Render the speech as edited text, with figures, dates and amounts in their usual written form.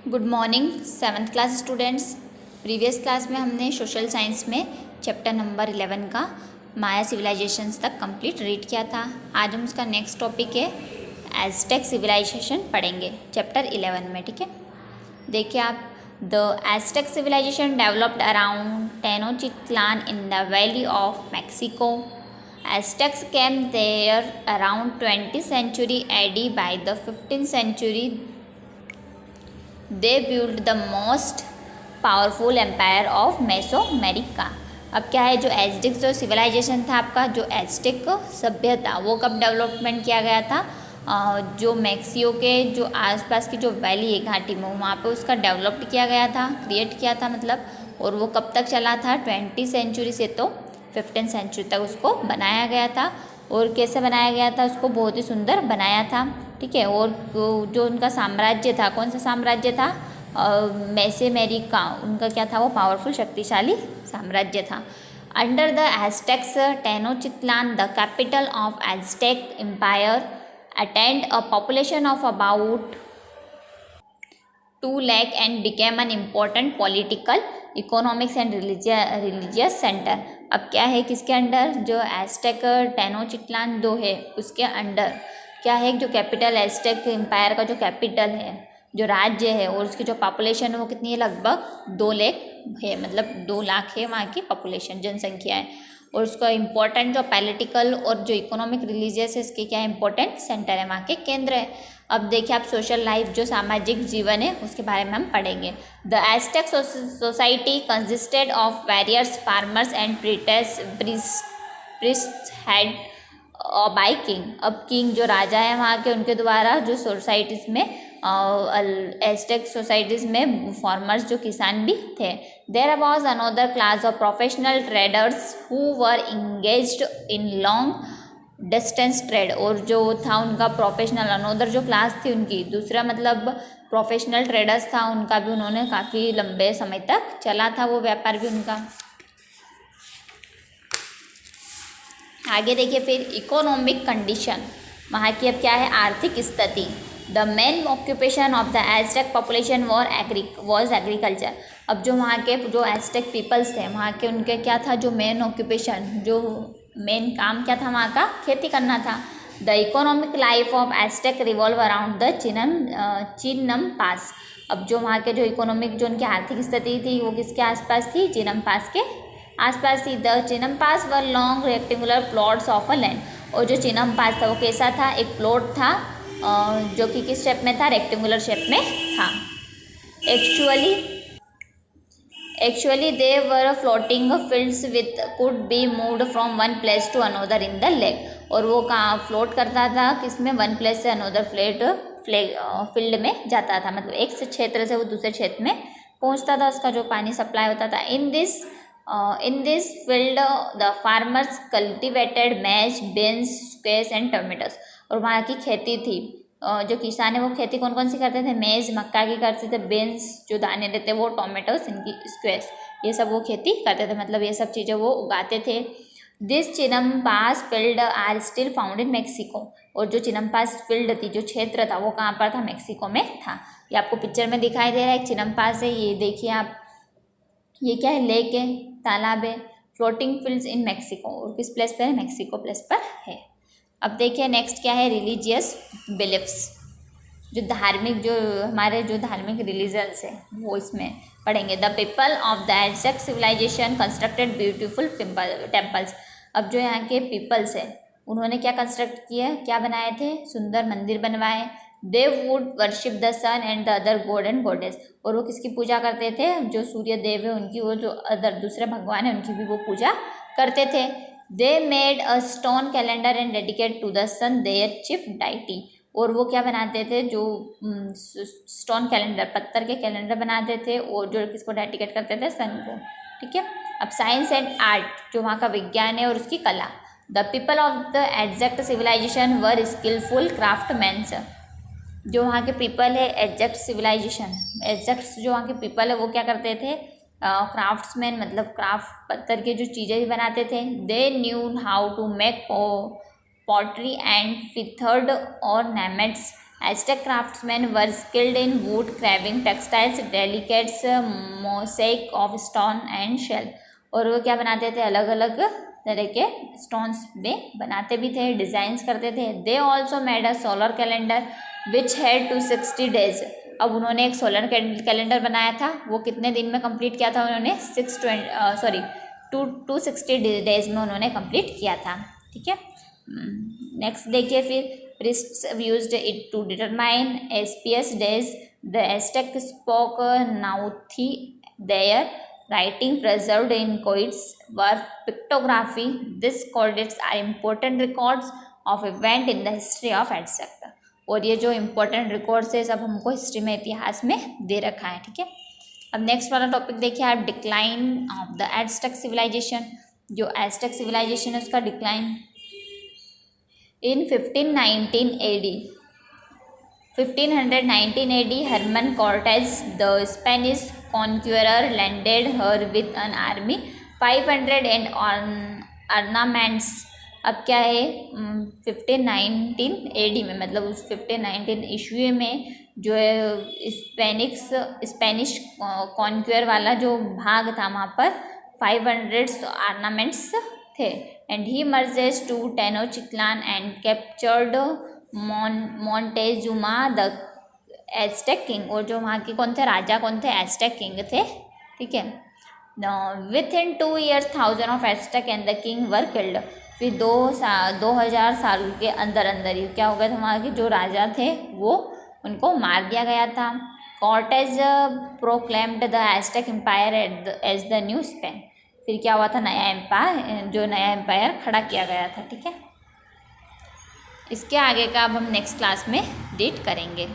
Good morning 7th class students. Previous class में हमने social science में चैप्टर नंबर 11 का माया सिविलाइजेशंस तक कंप्लीट रीड किया था। आज हम उसका नेक्स्ट टॉपिक है एज़टेक सिविलाइजेशन पढ़ेंगे चैप्टर 11 में। ठीक है, देखिए आप। The Aztec civilisation developed around Tenochtitlan in the valley of Mexico. Aztecs came there around 20th century AD. By the 15th century, they built the most powerful empire of Mesoamerica. अब क्या है, जो Aztec जो civilisation था आपका, जो Aztec सभ्यता, वो कब डेवलपमेंट किया गया था? जो मैक्सिको के जो आसपास की जो वैली है घाटी में, वहाँ पे उसका डेवलप्ड किया गया था, क्रिएट किया था मतलब। और वो कब तक चला था? 20th सेंचुरी से तो 15th सेंचुरी तक उसको बनाया गया था। और कैसे बनाया गया था? उसको बहुत ही सुंदर बनाया था। ठीक है, और जो उनका साम्राज्य था, कौन सा साम्राज्य था? मेसोअमेरिका उनका क्या था? वो पावरफुल शक्तिशाली साम्राज्य था। Under the Aztecs, Tenochtitlan the capital of Aztec empire attained a population of about 2 lakh and became an important political, economics and religious center. अब क्या है, किसके अंडर? जो एज़टेक टेनोचिट्लान दो है उसके अंडर क्या है? जो कैपिटल एज़टेक एम्पायर का जो कैपिटल है, जो राज्य है, और उसकी जो पॉपुलेशन है वो कितनी है? लगभग 2 लाख है, मतलब 2 लाख है वहाँ की पॉपुलेशन, जनसंख्या है। और उसका इम्पोर्टेंट जो पॉलिटिकल और जो इकोनॉमिक रिलीजियस है, इसके क्या इम्पोर्टेंट सेंटर है, वहाँ के केंद्र है। अब देखिए आप, सोशल लाइफ जो सामाजिक जीवन है उसके बारे में हम पढ़ेंगे। The Aztec society consisted of various farmers and priests head by king. अब किंग जो राजा है वहाँ के, उनके द्वारा जो सोसाइटीज़ में, एज़टेक सोसाइटीज़ में फार्मर्स जो किसान भी थे। There was another class of professional traders who were engaged in long distance trade. और जो था उनका प्रोफेशनल, अनदर जो क्लास थी उनकी, दूसरा मतलब प्रोफेशनल ट्रेडर्स था उनका भी, उन्होंने काफ़ी लंबे समय तक चला था वो व्यापार भी उनका। आगे देखिए फिर इकोनॉमिक कंडीशन, वहाँ की अब क्या है? आर्थिक स्थिति। The main occupation of the Aztec population was agriculture. अब जो वहाँ के जो एज़टेक पीपल्स थे वहाँ के, उनके क्या था? जो मेन ऑक्यूपेशन, जो मेन काम क्या था वहाँ का? खेती करना था। The economic life of Aztec revolve around the chinampas. अब जो वहाँ के जो इकोनॉमिक, जो उनकी आर्थिक स्थिति थी वो किसके आसपास थी? चिनम पास के आसपास थी। The chinampas were long rectangular plots of a land. और जो चिनम पास था वो कैसा था? एक प्लॉट था जो कि किस शेप में था? रेक्टेंगुलर शेप में था। Actually, they were floating fields with could be moved from one place to another in the lake. और वो कहाँ फ्लोट करता था? किसमें? वन प्लेस से अनदर फील्ड में जाता था, मतलब एक से क्षेत्र से वो दूसरे क्षेत्र में पहुँचता था, उसका जो पानी सप्लाई होता था। In this field the farmers cultivated maize, beans, squash and tomatoes. और वहाँ की खेती थी, जो किसान है वो खेती कौन कौन सी करते थे? मेज़, मक्का की करते थे, बीन्स जो दाने रहते वो, टोमेटोस, इनकी स्क्वेस, ये सब वो खेती करते थे, मतलब ये सब चीज़ें वो उगाते थे। This chinampas field are still found in Mexico. और जो चिनम्पास फील्ड थी, जो क्षेत्र था, वो कहाँ पर था? मैक्सिको में था। ये आपको पिक्चर में दिखाई दे रहा है, एक चिनम्पास है, ये देखिए आप, ये क्या है? लेक है, तालाब है, फ्लोटिंग फील्ड्स इन मैक्सिको। और किस प्लेस पर है? मैक्सिको प्लेस पर है। अब देखिए नेक्स्ट क्या है? रिलीजियस बिलीफ्स, जो धार्मिक, जो हमारे जो धार्मिक रिलीजन्स है वो इसमें पढ़ेंगे। The people of the Aztec civilisation constructed beautiful temples. अब जो यहाँ के पीपल्स है उन्होंने क्या कंस्ट्रक्ट किया? क्या बनाए थे? सुंदर मंदिर बनवाए। They would worship the sun and the other god and goddess. और वो किसकी पूजा करते थे? जो सूर्य देव है उनकी, वो जो अदर दूसरे भगवान है उनकी भी वो पूजा करते थे। They made a stone calendar and dedicate to the sun their chief deity. और वो क्या बनाते थे? जो स्टोन कैलेंडर, पत्थर के कैलेंडर बनाते थे, और जो किसको डेडिकेट करते थे? सन को। ठीक है। अब साइंस एंड आर्ट, जो वहाँ का विज्ञान है और उसकी कला। The people of the Aztec civilisation were skilful craftmans. जो वहाँ के पीपल है एज़टेक सिविलाइजेशन, एज़टेक्स जो वहाँ के पीपल है वो क्या करते थे? क्राफ्ट्समैन, मतलब क्राफ्ट, पत्थर के जो चीज़ें भी बनाते थे। They knew how to make pottery and feathered ornaments. Aztec craftsman were skilled in wood carving, textiles, delicates, mosaic of stone and shell. और वो क्या बनाते थे, अलग अलग तरह के स्टोन्स में बनाते भी थे, डिज़ाइंस करते थे। They also made a solar calendar which had 260 days। अब उन्होंने एक सोलर कैलेंडर बनाया था, वो कितने दिन में कंप्लीट किया था उन्होंने, 260 डेज में उन्होंने कंप्लीट किया था। ठीक है, नेक्स्ट देखिए फिर, priests used it to determine auspicious days. The Aztec spoke Nahuatl. Their writing preserved in codes were pictography. These codes are important records of event in the history of Aztec। और ये जो important records है सब हमको history में, इतिहास में दे रखा है। ठीक है, अब नेक्स्ट वाला टॉपिक देखिए आप, decline of the Aztec civilisation. जो एज़टेक सिविलाइजेशन है उसका decline. In 1519 AD, Herman Cortes, the Spanish conqueror, landed her with an army, 500 and ornaments। अब क्या है, 1519 AD में, मतलब उस 1519 ईस्वी में जो है स्पेनिश कॉन्क्वेयर वाला जो भाग था वहाँ पर 500 ऑर्नामेंट्स थे। And he marches to Tenochtitlan and captured Montezuma the Aztec king. और जो वहाँ के कौन थे, राजा कौन थे, एज़टेक किंग थे। ठीक है, within 2 years 1000 of Aztec and the king were killed. फिर 2000 साल के अंदर अंदर ही क्या हो गया था, वहाँ के जो राजा थे वो उनको मार दिया गया था। Cortes proclaimed the Aztec empire as the New Spain. फिर क्या हुआ था, नया एम्पायर खड़ा किया गया था। ठीक है, इसके आगे का अब हम नेक्स्ट क्लास में रीड करेंगे।